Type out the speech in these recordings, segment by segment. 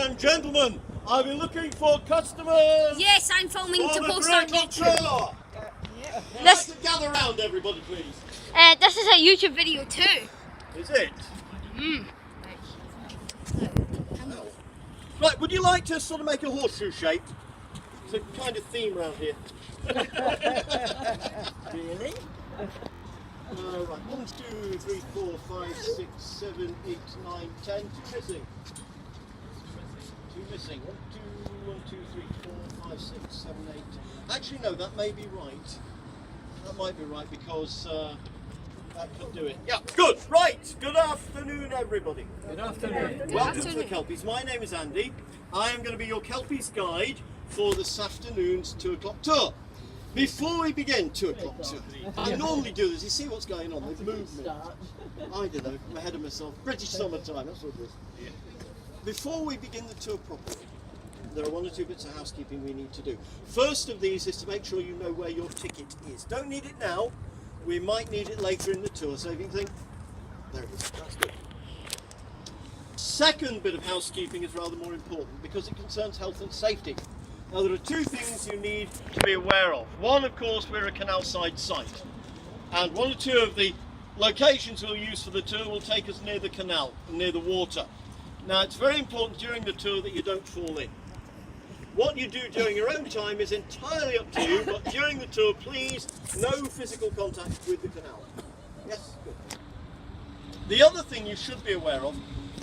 and gentlemen, I've been looking for customers. Yes, I'm filming to post on YouTube. Let's gather round, everybody, please. This is a YouTube video too. Is it? Right, would you like to sort of make a horseshoe shape? It's a kind of theme around here. Really? Right, 1, 2, 3, 4, 5, 6, 7, 8, 9, 10. Two missing. Two missing. 1, 2, 3, 4, 5, 6, 7, 8. Actually, no, that may be right. That might be right because that could do it. Yeah, good. Right. Good afternoon, everybody. Good afternoon. Welcome to the Kelpies. My name is Andy. I am going to be your Kelpies guide for this afternoon's 2 o'clock tour. Before we begin 2 o'clock tour, I normally do this. You see what's going on? They've moved me. I don't know. I'm ahead of myself. British summertime. That's what it is. Before we begin the tour properly, there are 1 or 2 bits of housekeeping we need to do. First of these is to make sure you know where your ticket is. Don't need it now. We might need it later in the tour. So if you think, there it is. That's good. Second bit of housekeeping is rather more important because it concerns health and safety. Now there are 2 things you need to be aware of. One, of course, we're a canal side site. And 1 or 2 of the locations we'll use for the tour will take us near the canal, near the water. Now it's very important during the tour that you don't fall in. What you do during your own time is entirely up to you, but during the tour, please, no physical contact with the canal. Yes? Good. The other thing you should be aware of,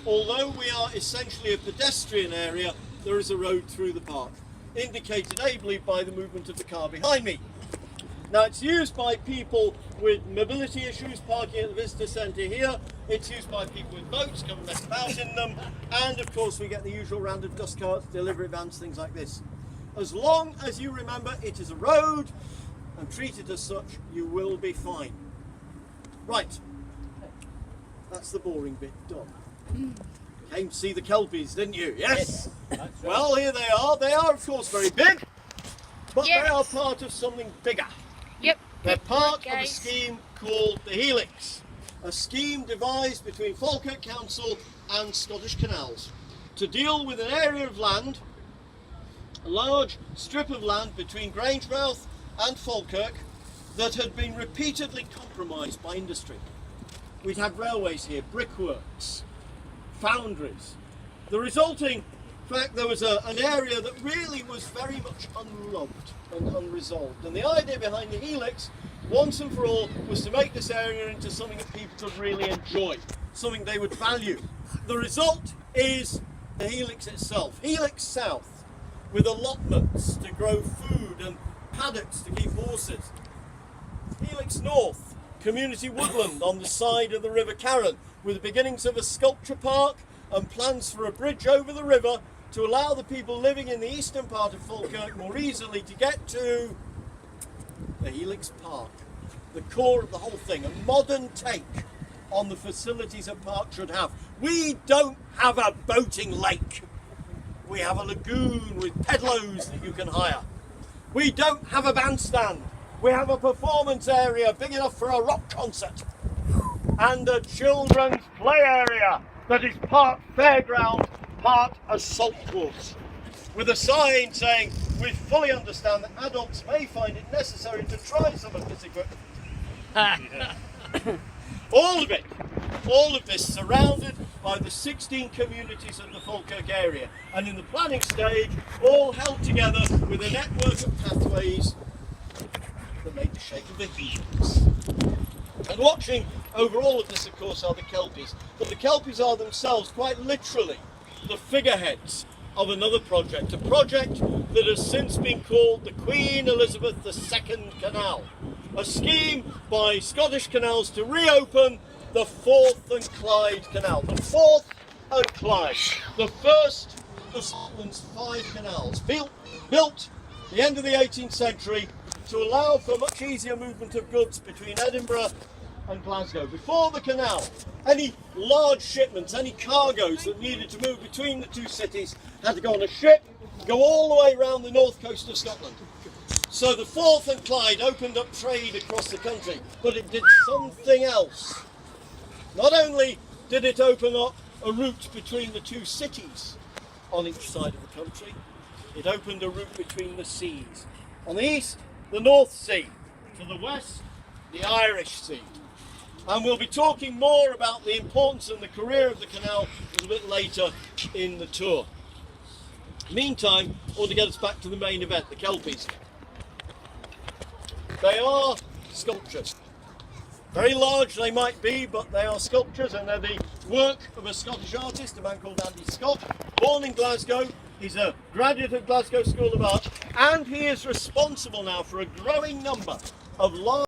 although we are essentially a pedestrian area, there is a road through the park, indicated ably by the movement of the car behind me. Now it's used by people with mobility issues parking at the visitor centre here. It's used by people with boats, come and mess about in them. And of course we get the usual round of dust carts, delivery vans, things like this. As long as you remember it is a road and treat it as such, you will be fine. Right, that's the boring bit done. Came to see the kelpies, didn't you? Yes. Well, here they are. They are of course very big, but they are part of something bigger. Yep. They're part of a scheme called the Helix, a scheme devised between Falkirk Council and Scottish Canals to deal with an area of land, a large strip of land between Grangemouth and Falkirk that had been repeatedly compromised by industry. We'd had railways here, brickworks, foundries. The resulting fact, there was an area that really was very much unloved and unresolved. And the idea behind the Helix, once and for all, was to make this area into something that people could really enjoy, something they would value. The result is the Helix itself. Helix South, with allotments to grow food and paddocks to keep horses. Helix North, community woodland on the side of the River Carron, with the beginnings of a sculpture park and plans for a bridge over the river to allow the people living in the eastern part of Falkirk more easily to get to the Helix Park, the core of the whole thing, a modern take on the facilities a park should have. We don't have a boating lake. We have a lagoon with pedlos that you can hire. We don't have a bandstand. We have a performance area big enough for a rock concert and a children's play area that is part fairground, part assault course, with a sign saying, we fully understand that adults may find it necessary to try some of this equipment. All of this surrounded by the 16 communities of the Falkirk area, and in the planning stage, all held together with a network of pathways that made the shape of the Helix. And watching over all of this, of course, are the kelpies, but the kelpies are themselves quite literally the figureheads of another project, a project that has since been called the Queen Elizabeth II Canal, a scheme by Scottish Canals to reopen the Forth and Clyde Canal. The Forth and Clyde, the first of Scotland's 5 canals, built at the end of the 18th century to allow for much easier movement of goods between Edinburgh and Glasgow. Before the canal, any large shipments, any cargoes that needed to move between the 2 cities had to go on a ship, go all the way around the north coast of Scotland. So the Forth and Clyde opened up trade across the country, but it did something else. Not only did it open up a route between the 2 cities on each side of the country. It opened a route between the seas. On the east, the North Sea. To the west, the Irish Sea. And we'll be talking more about the importance and the career of the canal a little bit later in the tour. Meantime, I want to get us back to the main event, the kelpies. They are sculptures. Very large they might be, but they are sculptures, and they're the work of a Scottish artist, a man called Andy Scott, born in Glasgow. He's a graduate of Glasgow School of Art, and he is responsible now for a growing number of large